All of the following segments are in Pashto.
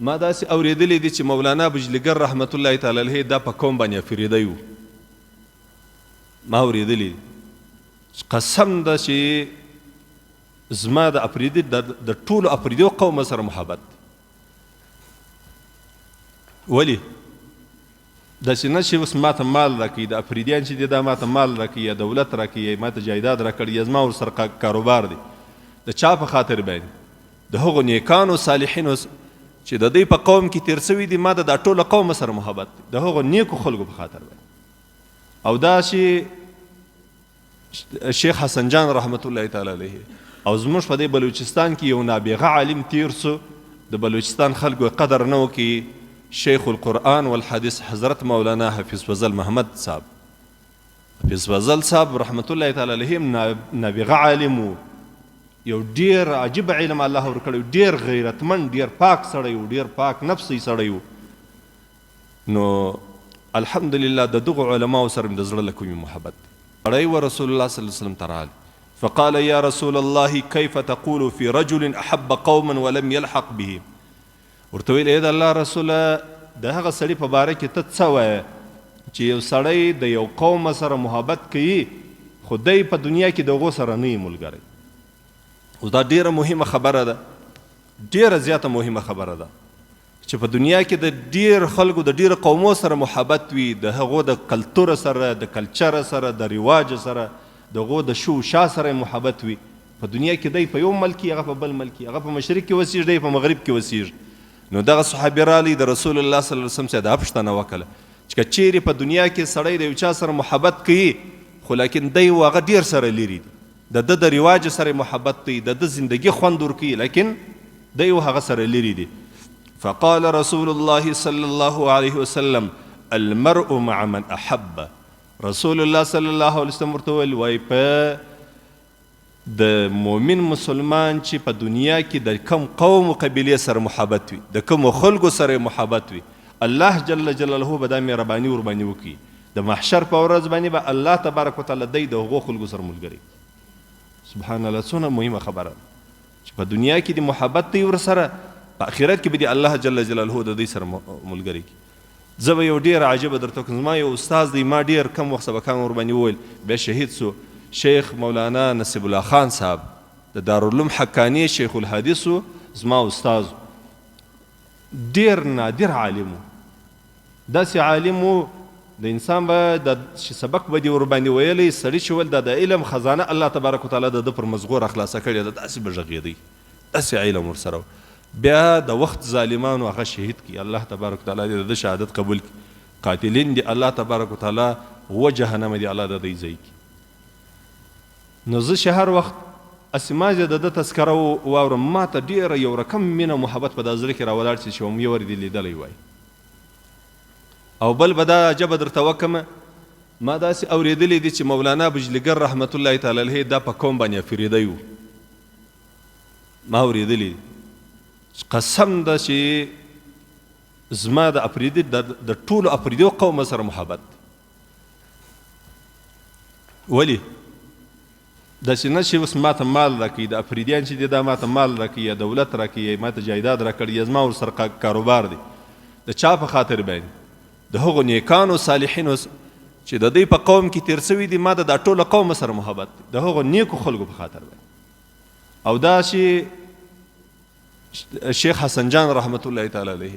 ما داسې اورېدلی دي چې مولانا بجلیګر رحمت الله تعالی علیه دا په قوم باندې افریدی و. ما اورېدلی قسم ده چې زما د افریدي د ټولو افریدیو قوم سره محبت دی. ولې داسې نه چې اوس ماته مال راکوي، د افریدیان چې دي دا ماته مال راکوي یا دولت راکوي یا ماته جایداد راکړي یا زما ورسره کاروبار دی. د چا په خاطر باندې؟ د هغو نیکانو صالحینو چې د دوی په قوم کې تیر سوي دي، ما د دا ټوله قوم سره محبت دی، د هغو نیکو خلکو په خاطر باندې. او دا چې شیخ حسن جان رحمت الله تعالی علیه او زموږ په دې بلوچستان کې یو نابغه عالم تیر سو، د بلوچستان خلکو قدر نه وکړي، شیخ القرآن والحدیث حضرت مولانا حفیظ فضل محمد صاحب. حفیظ فضل صاحب رحمت الله تعالی علیه نابغه عالم و، یو ډیر عجیب علم الله ورکړی، ډیر غیرتمند، ډیر پاک سړی و، ډیر پاک نفسی سړی و. نو الحمدلله د دغو علماو سره مې د زړه له کومې محبت دی. سړی و رسول الله صلی الله علیه وسلم ته راغلی، فقال یا رسول الله کیف تقول فی رجل احب قوما ولم یلحق بهم. ورته ویل ای د الله رسوله د هغه سړي په باره کې ته څه وایې چې یو سړی د یو قوم سره محبت کوي خو دی په دنیا کې د هغو سره نه وي ملګری. اوس دا ډیره مهمه خبره ده، ډیره زیاته مهمه خبره ده چې په دنیا کې د ډیر خلکو د ډیرو قومو سره محبت وي، د هغو د کلتور سره، د کلچر سره، د رواج سره، د هغو د شو شا سره محبت وي. په دنیا کې دی په یو ملک کې، هغه په بل ملک کې، هغه په مشرق کې وسیږي، دی په مغرب کې وسیږي. نو دغه صحابي راغلی د رسول الله صلی الله علیه وسلم څخه دا پوښتنه وکړه چې که چیرې په دنیا کې سړی د یو چا سره محبت کوي خو لیکن دی و هغه ډیر سره لري دی، د ده د رواج سره محبت دی، د ده زندگی خوند ورکوي، لیکن دی و هغه سره لري دی. فقال رسول الله صلی الله علیه وسلم المرء مع من احب. رسول الله صلی الله علیه وسلم ورته وویل وایي په د مؤمن مسلمان چې په دنیا کې د کم قوم و قبیلې سره محبت وي، د کومو خلکو سره محبت وي، الله جل جلاله به دا مهرباني ورباندې وکړي. د محشر په ورځ باندې به الله تبارک وتعالی دی د هغو خلکو سره ملګری. سبحان الله، څونه مهمه خبره ده چې په دنیا کې د محبت دی ورسره، په آخرت کې به د الله جل جلاله د دوی سره ملګری کړي. زه به یو ډېره عجیبه درته وکړم. زما یو استاد دی، ما ډېر کم وخت سبقان ورباندې وویل، بیا شهید سو، شیخ مولانا نصیب الله خان صاحب د دارالعلوم حقانی شیخ الحدیث و، زما استاد ډیر نادر عالم و. داسې عالم و د انسان به چې سبق به دې ورباندې ویلی سړي چې ویل دا د علم خزانه الله تبارک وتعالی د ده پر مزغور خلاصه کړې ده، داسې به غږېدی، داسې علم ورسره و. بیا د وخت ظالمانو هغه شهید کړي، الله تبارک وتعالی دې د ده شهادت قبول کړي. قاتلین دي الله تبارک وتعالی و جهنم دي الله د دوی ځای کړي. نو زه چې هر وخت اسمازې د ده تذکره واورم، ما ته ډېره یو رقم مینه محبت په دا زړه کې راولاړ شي چې هم یو ور دې لیدلی وای. او بل به دا عجبه درته وکړم، ما داسې اورېدلی دي چې مولانا بجلیګر رحمت الله تعالی علیه دا په قوم باندې افریدی و. ما اورېدلی قسم ده چې زما د افریدي د ټولو افریدیو قوم سره محبت دی. ولې داسې نه چې اوس ماته مال راکوي، د افریدیان چې دي دا ماته مال راکوي یا دولت راکوي یا ماته جایداد راکړي یا زما ورسره کاروبار دی. د چا په خاطر باندې؟ د هغو نیکانو صالحینو چې د دوی په قوم کې تیر سوي دي، ما د دا ټوله قوم سره محبت دی، د هغو نیکو خلکو په خاطر باندې. او دا چې شیخ حسن جان رحمت الله تعالی علیه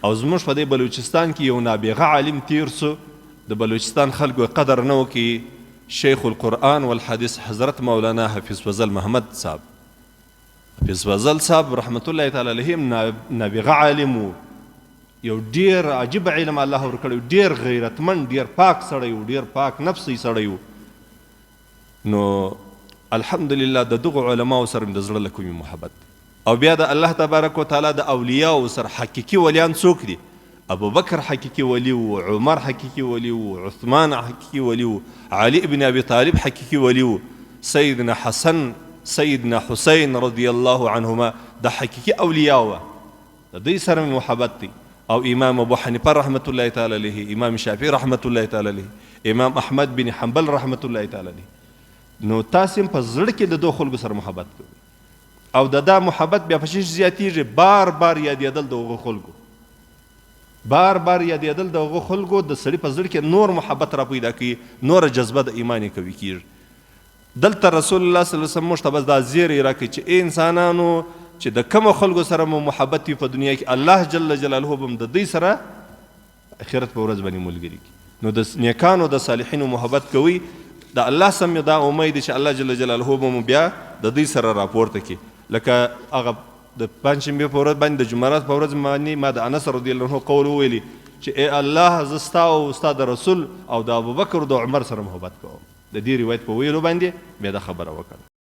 او زموږ په دې بلوچستان کې یو نابغه عالم تیر سو، د بلوچستان خلکو قدر نه وکړي، شیخ القرآن والحدیث حضرت مولانا حفیظ فضل محمد صاحب. حفیظ فضل صاحب رحمت الله تعالی علیه نابغه عالم و، یو ډیر عجیب علم الله ورکړی، ډیر غیرتمند، ډیر پاک سړی و، ډیر پاک نفسی سړی و. نو الحمدلله د دغو علماو سره مې د زړه له کومې محبت دی. او بیا د الله تبارک وتعالی د اولیاو سره حقیقي ولیان څوک دي؟ ابو بکر حقیقي ولی و، عمر حقیقي ولی و، عثمان حقیقي ولی و، علي ابن ابي طالب حقیقي ولی و، سیدنا حسن، سیدنا حسین رضی الله عنهما د حقیقي اولیاو د دوی سره محبت دی. او امام ابو حنیفه رحمت الله تعالی علیه، امام شافعي رحمت الله تعالی علیه، امام احمد بن حنبل رحمت الله تعالی علیه. نو تاسو په زړه کې د دوه خلکو سره محبت کوئ. او دا محبت بیا په شي زیاتیږي بار بار یادېدل د هغو خلکو بار بار یادېدل د هغو خلکو د سړي په زړه کې نور محبت را پیدا کوي نوره جذبه د ایمان یې قوي کېږي دلته رسول الله صلی الله علیه وسلم موږ ته بس دا زیری راکوي چې انسانانو چې د کومو خلکو سره مو محبت وي په دنیا کې الله جل جلاله به هم د دوی سره آخرت په ورځ باندې ملګري کړي نو د نیکانو د صالحینو محبت کوي د الله سم دا امید چې الله جل جلاله به مو بیا د دوی سره راپورته کړي لکه هغه د پنجشنبې په ورځ باندې د جمعرات په ورځ باندې ما د انس رضی الله عنه قول وویلي چې ای الله زه ستا او ستا د رسول او د ابوبکر او د عمر سره محبت کوم د دې روایت په ویلو باندې بیا دا خبره وکړه